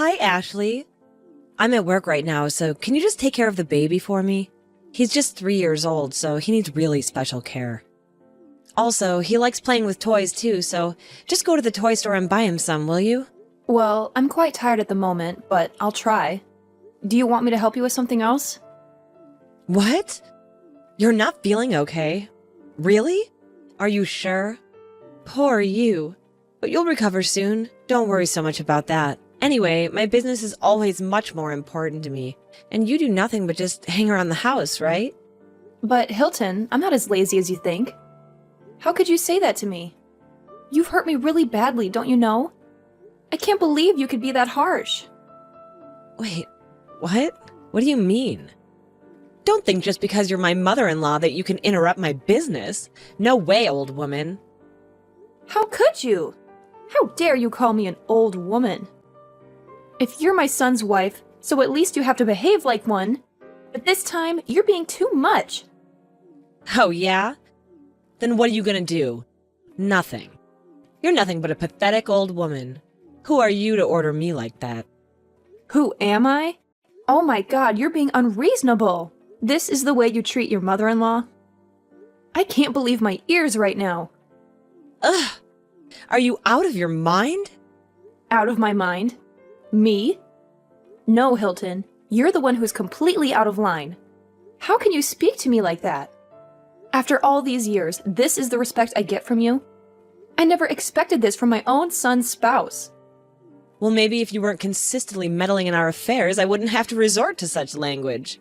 Hi, Ashley. I'm at work right now, so can you just take care of the baby for me? He's just 3 years old, so he needs really special care. Also, he likes playing with toys too, so just go to the toy store and buy him some, will you? Well, I'm quite tired at the moment, but I'll try. Do you want me to help you with something else? What? You're not feeling okay? Really? Are you sure? Poor you. But you'll recover soon. Don't worry so much about that. Anyway, my business is always much more important to me, and you do nothing but just hang around the house, right? But Hilton, I'm not as lazy as you think. How could you say that to me? You've hurt me really badly, don't you know? I can't believe you could be that harsh. Wait, what? What do you mean? Don't think just because you're my mother-in-law that you can interrupt my business. No way, old woman. How could you? How dare you call me an old woman? If you're my son's wife, so at least you have to behave like one. But this time, you're being too much. Oh, yeah? Then what are you gonna do? Nothing. You're nothing but a pathetic old woman. Who are you to order me like that? Who am I? Oh my god, you're being unreasonable. This is the way you treat your mother-in-law? I can't believe my ears right now. Ugh! Are you out of your mind? Out of my mind? Me? No, Hilton. You're the one who's completely out of line. How can you speak to me like that? After all these years, this is the respect I get from you? I never expected this from my own son's spouse. Well, maybe if you weren't consistently meddling in our affairs, I wouldn't have to resort to such language.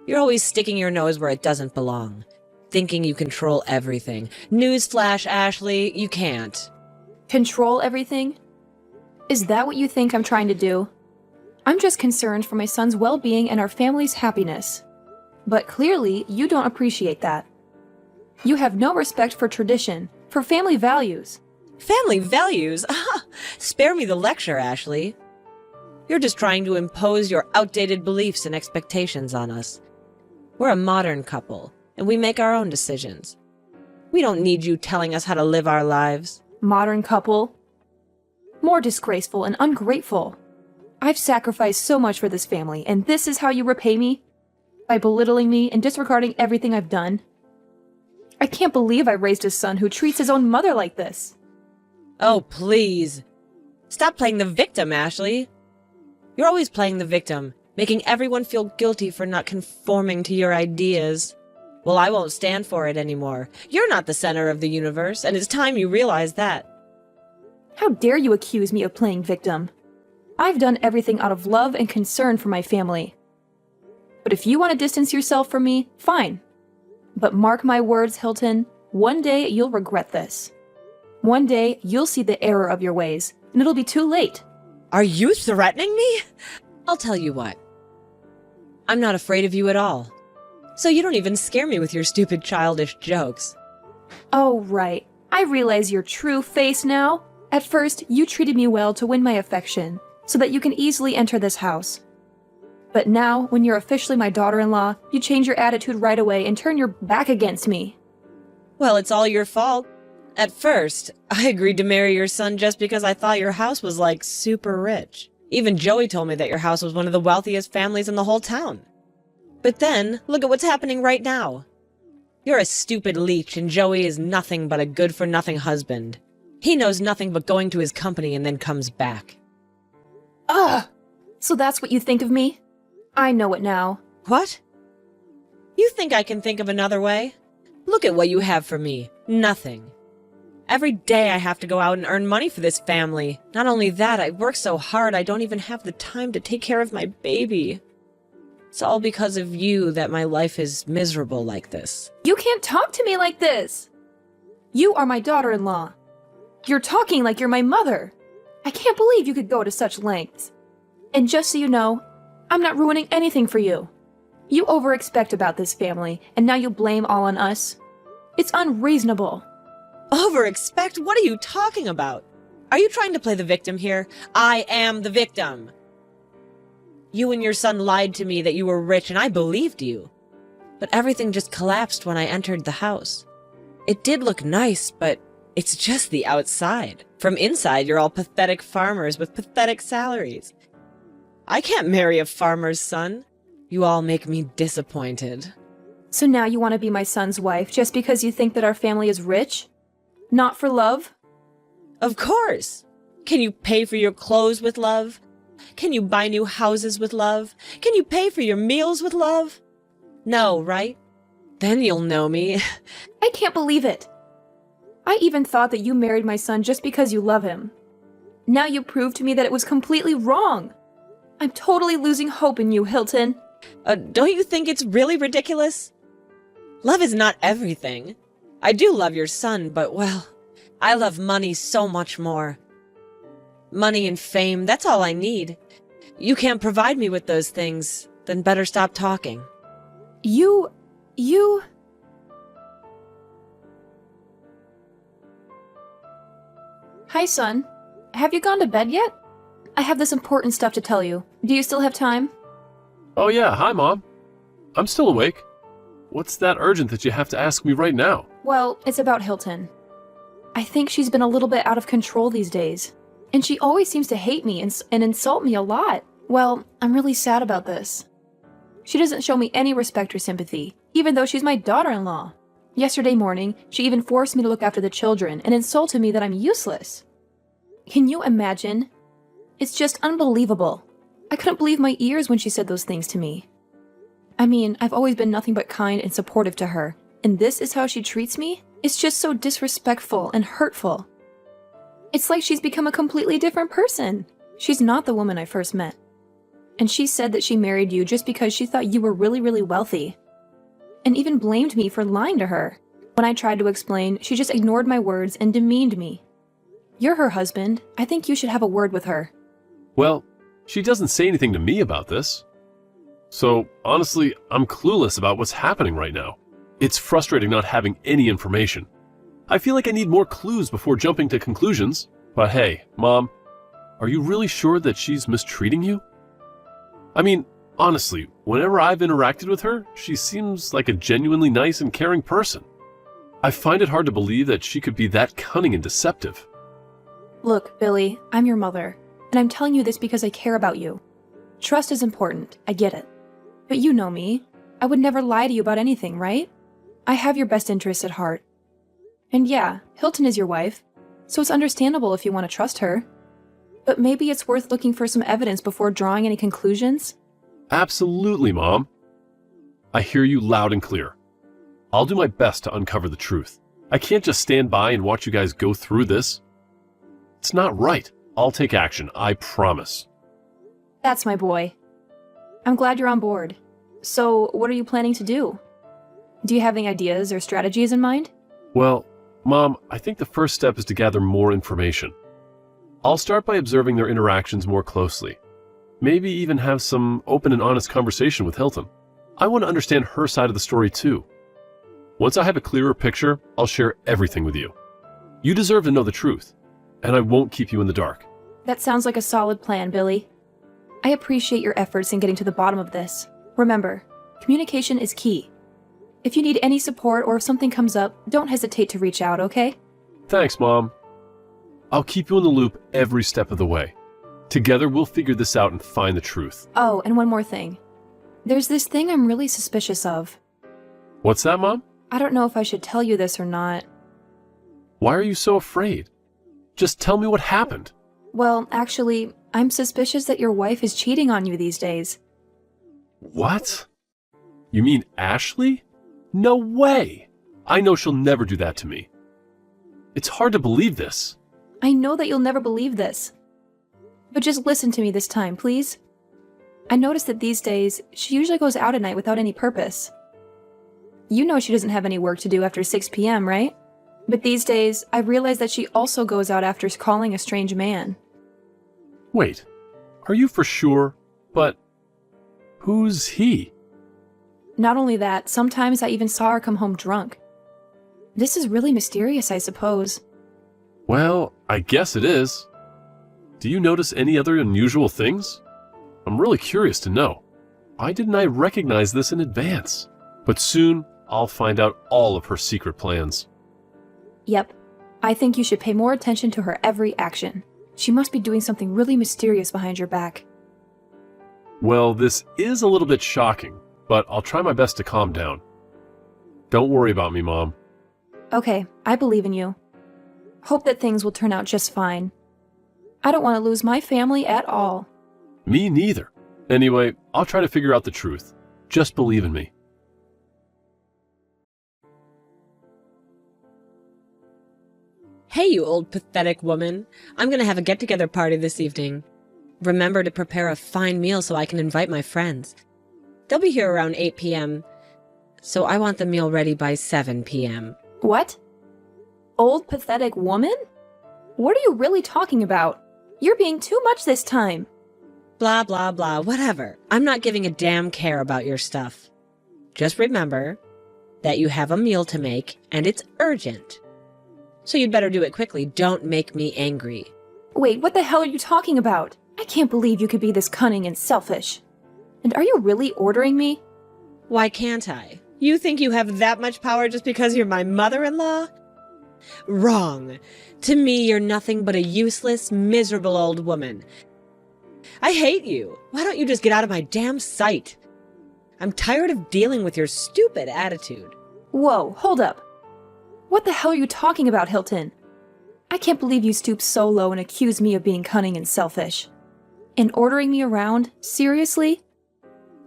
You're always sticking your nose where it doesn't belong, thinking you control everything. Newsflash, Ashley, you can't. Control everything? Is that what you think I'm trying to do? I'm just concerned for my son's well-being and our family's happiness. But clearly, you don't appreciate that. You have no respect for tradition, for family values. Family values? Spare me the lecture, Ashley. You're just trying to impose your outdated beliefs and expectations on us. We're a modern couple, and we make our own decisions. We don't need you telling us how to live our lives. Modern couple? More disgraceful and ungrateful. I've sacrificed so much for this family, and this is how you repay me? By belittling me and disregarding everything I've done? I can't believe I raised a son who treats his own mother like this. Oh, please. Stop playing the victim, Ashley. You're always playing the victim, making everyone feel guilty for not conforming to your ideas. Well, I won't stand for it anymore. You're not the center of the universe, and it's time you realize that. How dare you accuse me of playing victim? I've done everything out of love and concern for my family. But if you want to distance yourself from me, fine. But mark my words, Hilton, one day you'll regret this. One day you'll see the error of your ways, and it'll be too late. Are you threatening me? I'll tell you what. I'm not afraid of you at all. So you don't even scare me with your stupid childish jokes. Oh, right. I realize your true face now. At first, you treated me well to win my affection, so that you can easily enter this house. But now, when you're officially my daughter-in-law, you change your attitude right away and turn your back against me. Well, it's all your fault. At first, I agreed to marry your son just because I thought your house was, like, super rich. Even Joey told me that your house was one of the wealthiest families in the whole town. But then, look at what's happening right now. You're a stupid leech, and Joey is nothing but a good-for-nothing husband. He knows nothing but going to his company and then comes back. Ugh! So that's what you think of me? I know it now. What? You think I can think of another way? Look at what you have for me. Nothing. Every day I have to go out and earn money for this family. Not only that, I work so hard I don't even have the time to take care of my baby. It's all because of you that my life is miserable like this. You can't talk to me like this! You are my daughter-in-law. You're talking like you're my mother. I can't believe you could go to such lengths. And just so you know, I'm not ruining anything for you. You over-expect about this family, and now you blame all on us. It's unreasonable. Over-expect? What are you talking about? Are you trying to play the victim here? I am the victim. You and your son lied to me that you were rich, and I believed you. But everything just collapsed when I entered the house. It did look nice, but it's just the outside. From inside, you're all pathetic farmers with pathetic salaries. I can't marry a farmer's son. You all make me disappointed. So now you want to be my son's wife just because you think that our family is rich? Not for love? Of course. Can you pay for your clothes with love? Can you buy new houses with love? Can you pay for your meals with love? No, right? Then you'll know me. I can't believe it. I even thought that you married my son just because you love him. Now you prove to me that it was completely wrong. I'm totally losing hope in you, Hilton. Don't you think it's really ridiculous? Love is not everything. I do love your son, but well, I love money so much more. Money and fame, that's all I need. You can't provide me with those things, then better stop talking. You... Hi, son. Have you gone to bed yet? I have this important stuff to tell you. Do you still have time? Oh yeah, hi Mom. I'm still awake. What's that urgent that you have to ask me right now? Well, it's about Hilton. I think she's been a little bit out of control these days. And she always seems to hate me and insult me a lot. Well, I'm really sad about this. She doesn't show me any respect or sympathy, even though she's my daughter-in-law. Yesterday morning, she even forced me to look after the children and insulted me that I'm useless. Can you imagine? It's just unbelievable. I couldn't believe my ears when she said those things to me. I mean, I've always been nothing but kind and supportive to her, and this is how she treats me? It's just so disrespectful and hurtful. It's like she's become a completely different person. She's not the woman I first met. And she said that she married you just because she thought you were really, really wealthy. And even blamed me for lying to her. When I tried to explain, she just ignored my words and demeaned me. You're her husband. I think you should have a word with her. Well, she doesn't say anything to me about this. So, honestly, I'm clueless about what's happening right now. It's frustrating not having any information. I feel like I need more clues before jumping to conclusions. But hey, Mom, are you really sure that she's mistreating you? I mean, honestly, whenever I've interacted with her, she seems like a genuinely nice and caring person. I find it hard to believe that she could be that cunning and deceptive. Look, Billy, I'm your mother, and I'm telling you this because I care about you. Trust is important, I get it. But you know me. I would never lie to you about anything, right? I have your best interests at heart. And yeah, Hilton is your wife, so it's understandable if you want to trust her. But maybe it's worth looking for some evidence before drawing any conclusions? Absolutely, Mom. I hear you loud and clear. I'll do my best to uncover the truth. I can't just stand by and watch you guys go through this. It's not right. I'll take action, I promise. That's my boy. I'm glad you're on board. So, what are you planning to do? Do you have any ideas or strategies in mind? Well, Mom, I think the first step is to gather more information. I'll start by observing their interactions more closely. Maybe even have some open and honest conversation with Hilton. I want to understand her side of the story too. Once I have a clearer picture, I'll share everything with you. You deserve to know the truth, and I won't keep you in the dark. That sounds like a solid plan, Billy. I appreciate your efforts in getting to the bottom of this. Remember, communication is key. If you need any support or if something comes up, don't hesitate to reach out, okay? Thanks, Mom. I'll keep you in the loop every step of the way. Together, we'll figure this out and find the truth. Oh, and one more thing. There's this thing I'm really suspicious of. What's that, Mom? I don't know if I should tell you this or not. Why are you so afraid? Just tell me what happened. Well, actually, I'm suspicious that your wife is cheating on you these days. What? You mean Ashley? No way! I know she'll never do that to me. It's hard to believe this. I know that you'll never believe this. But just listen to me this time, please. I noticed that these days, she usually goes out at night without any purpose. You know she doesn't have any work to do after 6 p.m., right? But these days, I've realized that she also goes out after calling a strange man. Wait, are you for sure? But who's he? Not only that, sometimes I even saw her come home drunk. This is really mysterious, I suppose. Well, I guess it is. Do you notice any other unusual things? I'm really curious to know. Why didn't I recognize this in advance? But soon, I'll find out all of her secret plans. Yep. I think you should pay more attention to her every action. She must be doing something really mysterious behind your back. Well, this is a little bit shocking, but I'll try my best to calm down. Don't worry about me, Mom. Okay, I believe in you. Hope that things will turn out just fine. I don't want to lose my family at all. Me neither. Anyway, I'll try to figure out the truth. Just believe in me. Hey, you old pathetic woman. I'm gonna have a get-together party this evening. Remember to prepare a fine meal so I can invite my friends. They'll be here around 8 p.m., so I want the meal ready by 7 p.m. What? Old pathetic woman? What are you really talking about? You're being too much this time. Blah, blah, blah, whatever. I'm not giving a damn care about your stuff. Just remember that you have a meal to make, and it's urgent. So you'd better do it quickly. Don't make me angry. Wait, what the hell are you talking about? I can't believe you could be this cunning and selfish. And are you really ordering me? Why can't I? You think you have that much power just because you're my mother-in-law? Wrong. To me, you're nothing but a useless, miserable old woman. I hate you. Why don't you just get out of my damn sight? I'm tired of dealing with your stupid attitude. Whoa, hold up. What the hell are you talking about, Hilton? I can't believe you stooped so low and accused me of being cunning and selfish. And ordering me around? Seriously?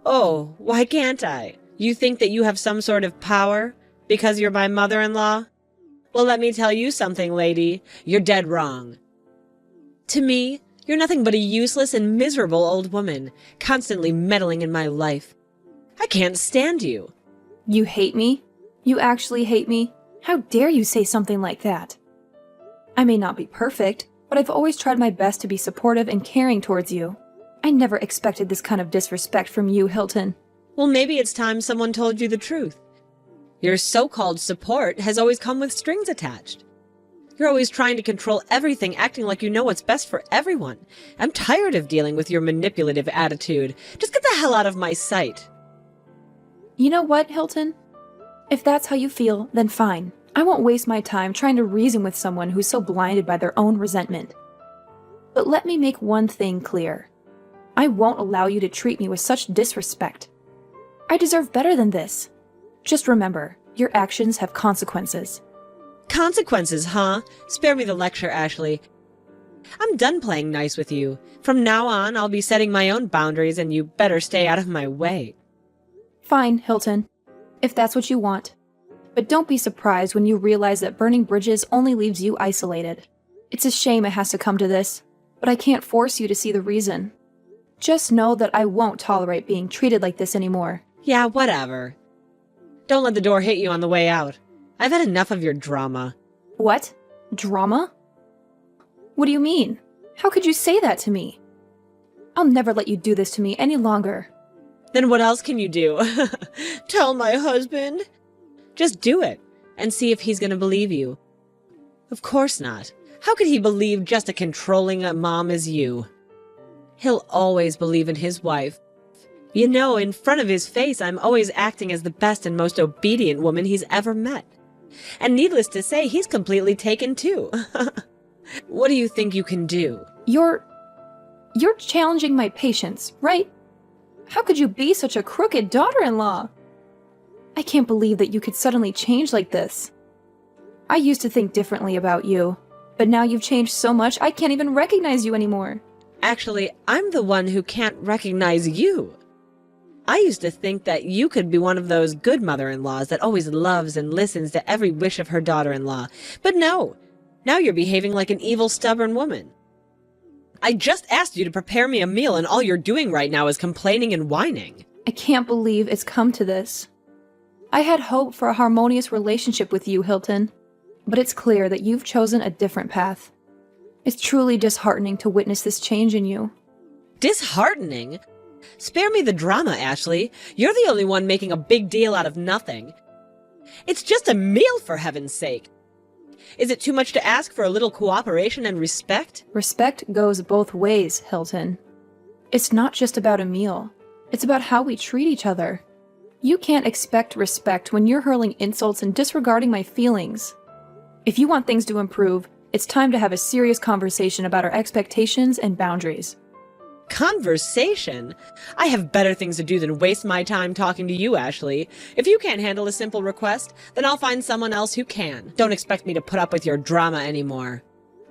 Oh, why can't I? You think that you have some sort of power because you're my mother-in-law? Well, let me tell you something, lady. You're dead wrong. To me, you're nothing but a useless and miserable old woman, constantly meddling in my life. I can't stand you. You hate me? You actually hate me? How dare you say something like that? I may not be perfect, but I've always tried my best to be supportive and caring towards you. I never expected this kind of disrespect from you, Hilton. Well, maybe it's time someone told you the truth. Your so-called support has always come with strings attached. You're always trying to control everything, acting like you know what's best for everyone. I'm tired of dealing with your manipulative attitude. Just get the hell out of my sight. You know what, Hilton? If that's how you feel, then fine. I won't waste my time trying to reason with someone who's so blinded by their own resentment. But let me make one thing clear. I won't allow you to treat me with such disrespect. I deserve better than this. Just remember, your actions have consequences. Consequences, huh? Spare me the lecture, Ashley. I'm done playing nice with you. From now on, I'll be setting my own boundaries and you better stay out of my way. Fine, Hilton. If that's what you want. But don't be surprised when you realize that burning bridges only leaves you isolated. It's a shame it has to come to this, but I can't force you to see the reason. Just know that I won't tolerate being treated like this anymore. Yeah, whatever. Don't let the door hit you on the way out. I've had enough of your drama. What? Drama? What do you mean? How could you say that to me? I'll never let you do this to me any longer. Then what else can you do? Tell my husband? Just do it, and see if he's gonna believe you. Of course not. How could he believe just a controlling mom as you? He'll always believe in his wife. You know, in front of his face, I'm always acting as the best and most obedient woman he's ever met. And needless to say, he's completely taken too. What do you think you can do? You're challenging my patience, right? How could you be such a crooked daughter-in-law? I can't believe that you could suddenly change like this. I used to think differently about you, but now you've changed so much I can't even recognize you anymore. Actually, I'm the one who can't recognize you. I used to think that you could be one of those good mother-in-laws that always loves and listens to every wish of her daughter-in-law. But no, now you're behaving like an evil, stubborn woman. I just asked you to prepare me a meal and all you're doing right now is complaining and whining. I can't believe it's come to this. I had hope for a harmonious relationship with you, Hilton, but it's clear that you've chosen a different path. It's truly disheartening to witness this change in you. Disheartening? Spare me the drama, Ashley. You're the only one making a big deal out of nothing. It's just a meal, for heaven's sake. Is it too much to ask for a little cooperation and respect? Respect goes both ways, Hilton. It's not just about a meal. It's about how we treat each other. You can't expect respect when you're hurling insults and disregarding my feelings. If you want things to improve, it's time to have a serious conversation about our expectations and boundaries. Conversation? I have better things to do than waste my time talking to you, Ashley. If you can't handle a simple request, then I'll find someone else who can. Don't expect me to put up with your drama anymore.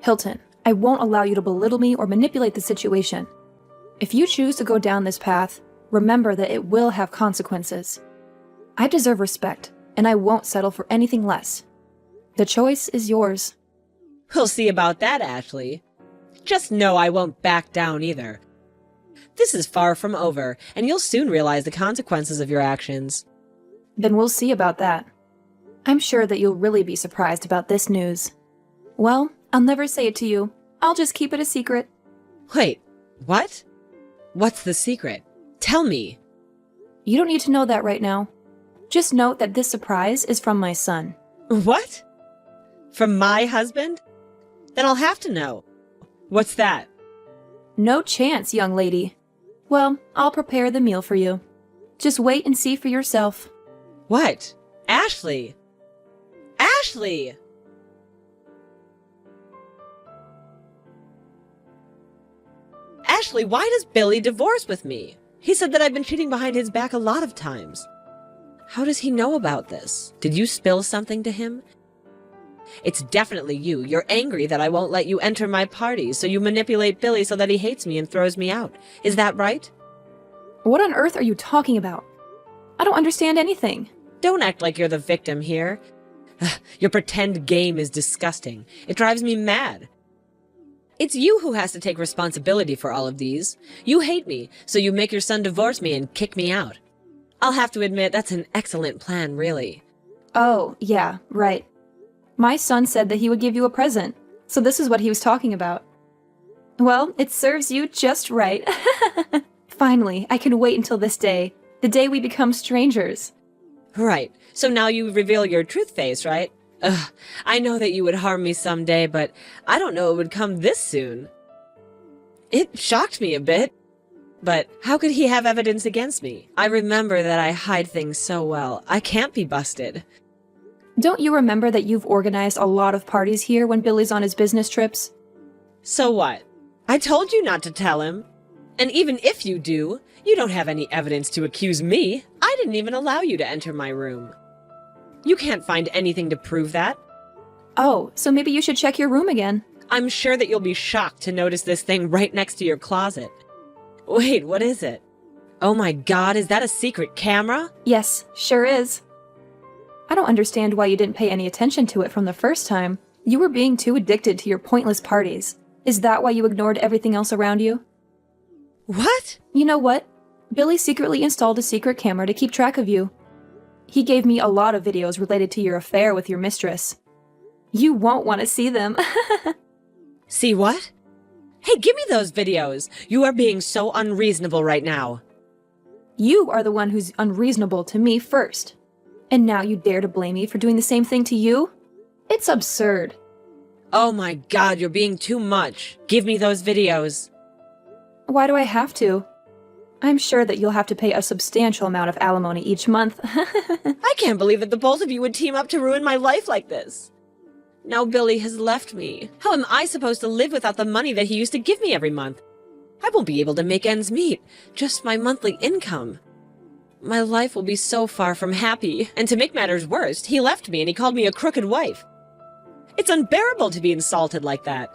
Hilton, I won't allow you to belittle me or manipulate the situation. If you choose to go down this path, remember that it will have consequences. I deserve respect, and I won't settle for anything less. The choice is yours. We'll see about that, Ashley. Just know I won't back down either. This is far from over, and you'll soon realize the consequences of your actions. Then we'll see about that. I'm sure that you'll really be surprised about this news. Well, I'll never say it to you. I'll just keep it a secret. Wait, what? What's the secret? Tell me. You don't need to know that right now. Just note that this surprise is from my son. What? From my husband? Then I'll have to know. What's that? No chance, young lady. Well, I'll prepare the meal for you. Just wait and see for yourself. What? Ashley! Ashley! Ashley, why does Billy divorce with me? He said that I've been cheating behind his back a lot of times. How does he know about this? Did you spill something to him? It's definitely you. You're angry that I won't let you enter my party, so you manipulate Billy so that he hates me and throws me out. Is that right? What on earth are you talking about? I don't understand anything. Don't act like you're the victim here. Your pretend game is disgusting. It drives me mad. It's you who has to take responsibility for all of these. You hate me, so you make your son divorce me and kick me out. I'll have to admit, that's an excellent plan, really. Oh, yeah, right. My son said that he would give you a present, so this is what he was talking about. Well, it serves you just right. Finally, I can wait until this day, the day we become strangers. Right, so now you reveal your truth face, right? Ugh, I know that you would harm me someday, but I don't know it would come this soon. It shocked me a bit. But how could he have evidence against me? I remember that I hide things so well. I can't be busted. Don't you remember that you've organized a lot of parties here when Billy's on his business trips? So what? I told you not to tell him. And even if you do, you don't have any evidence to accuse me. I didn't even allow you to enter my room. You can't find anything to prove that. Oh, so maybe you should check your room again. I'm sure that you'll be shocked to notice this thing right next to your closet. Wait, what is it? Oh my god, is that a secret camera? Yes, sure is. I don't understand why you didn't pay any attention to it from the first time. You were being too addicted to your pointless parties. Is that why you ignored everything else around you? What? You know what? Billy secretly installed a secret camera to keep track of you. He gave me a lot of videos related to your affair with your mistress. You won't want to see them. See what? Hey, give me those videos! You are being so unreasonable right now. You are the one who's unreasonable to me first. And now you dare to blame me for doing the same thing to you? It's absurd. Oh my god, you're being too much. Give me those videos. Why do I have to? I'm sure that you'll have to pay a substantial amount of alimony each month. I can't believe that the both of you would team up to ruin my life like this. Now Billy has left me. How am I supposed to live without the money that he used to give me every month? I won't be able to make ends meet. Just my monthly income. My life will be so far from happy. And to make matters worse, he left me and he called me a crooked wife. It's unbearable to be insulted like that.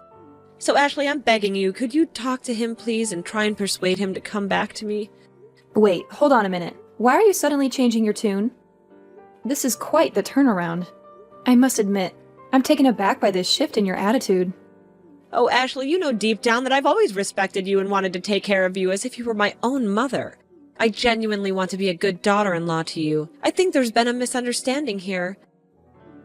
So Ashley, I'm begging you, could you talk to him please and try and persuade him to come back to me? Wait, hold on a minute. Why are you suddenly changing your tune? This is quite the turnaround. I must admit, I'm taken aback by this shift in your attitude. Oh, Ashley, you know deep down that I've always respected you and wanted to take care of you as if you were my own mother. I genuinely want to be a good daughter-in-law to you. I think there's been a misunderstanding here.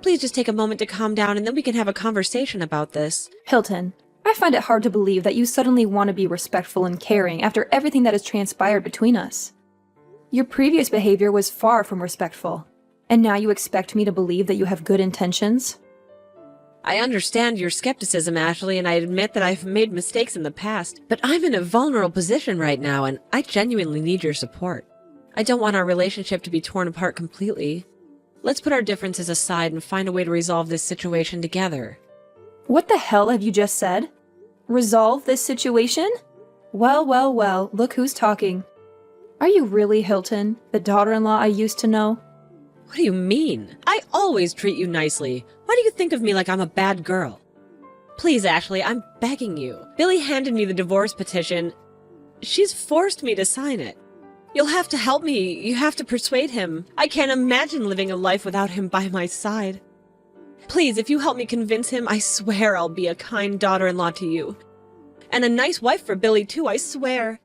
Please just take a moment to calm down and then we can have a conversation about this. Hilton, I find it hard to believe that you suddenly want to be respectful and caring after everything that has transpired between us. Your previous behavior was far from respectful, and now you expect me to believe that you have good intentions? I understand your skepticism, Ashley, and I admit that I've made mistakes in the past, but I'm in a vulnerable position right now, and I genuinely need your support. I don't want our relationship to be torn apart completely. Let's put our differences aside and find a way to resolve this situation together. What the hell have you just said? Resolve this situation? Well, well, well, look who's talking. Are you really Hilton, the daughter-in-law I used to know? What do you mean? I always treat you nicely. Why do you think of me like I'm a bad girl? Please, Ashley, I'm begging you. Billy handed me the divorce petition. She's forced me to sign it. You'll have to help me. You have to persuade him. I can't imagine living a life without him by my side. Please, if you help me convince him, I swear I'll be a kind daughter-in-law to you. And a nice wife for Billy, too, I swear.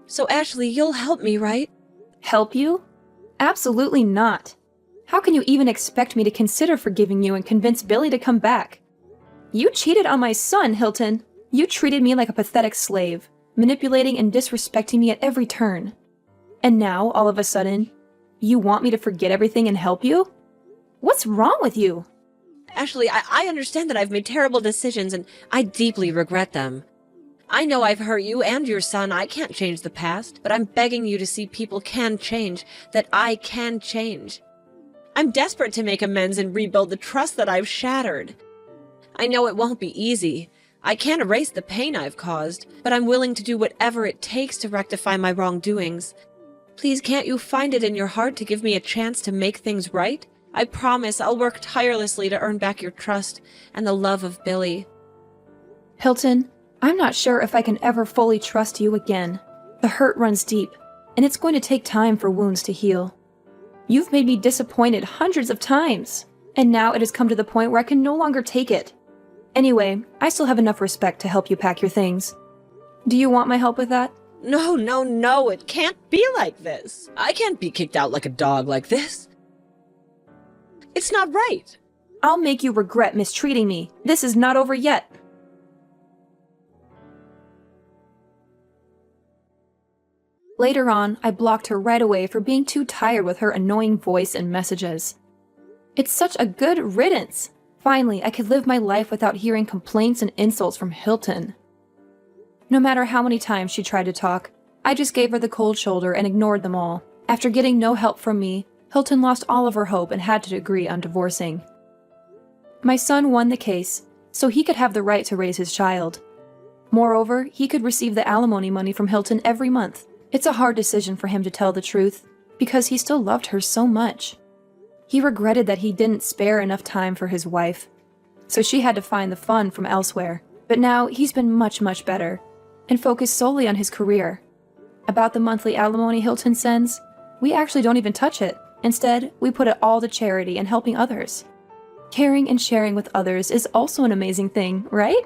So, Ashley, you'll help me, right? Help you? Absolutely not. How can you even expect me to consider forgiving you and convince Billy to come back? You cheated on my son, Hilton. You treated me like a pathetic slave, manipulating and disrespecting me at every turn. And now, all of a sudden, you want me to forget everything and help you? What's wrong with you? Ashley, I understand that I've made terrible decisions, and I deeply regret them. I know I've hurt you and your son. I can't change the past, but I'm begging you to see people can change, that I can change. I'm desperate to make amends and rebuild the trust that I've shattered. I know it won't be easy. I can't erase the pain I've caused, but I'm willing to do whatever it takes to rectify my wrongdoings. Please, can't you find it in your heart to give me a chance to make things right? I promise I'll work tirelessly to earn back your trust and the love of Billy. Hilton, I'm not sure if I can ever fully trust you again. The hurt runs deep, and it's going to take time for wounds to heal. You've made me disappointed hundreds of times, and now it has come to the point where I can no longer take it. Anyway, I still have enough respect to help you pack your things. Do you want my help with that? No, it can't be like this. I can't be kicked out like a dog like this. It's not right. I'll make you regret mistreating me. This is not over yet. Later on, I blocked her right away for being too tired with her annoying voice and messages. It's such a good riddance. Finally, I could live my life without hearing complaints and insults from Hilton. No matter how many times she tried to talk, I just gave her the cold shoulder and ignored them all. After getting no help from me, Hilton lost all of her hope and had to agree on divorcing. My son won the case, so he could have the right to raise his child. Moreover, he could receive the alimony money from Hilton every month. It's a hard decision for him to tell the truth, because he still loved her so much. He regretted that he didn't spare enough time for his wife, so she had to find the fun from elsewhere. But now he's been much better, and focused solely on his career. About the monthly alimony Hilton sends, we actually don't even touch it. Instead, we put it all to charity and helping others. Caring and sharing with others is also an amazing thing, right?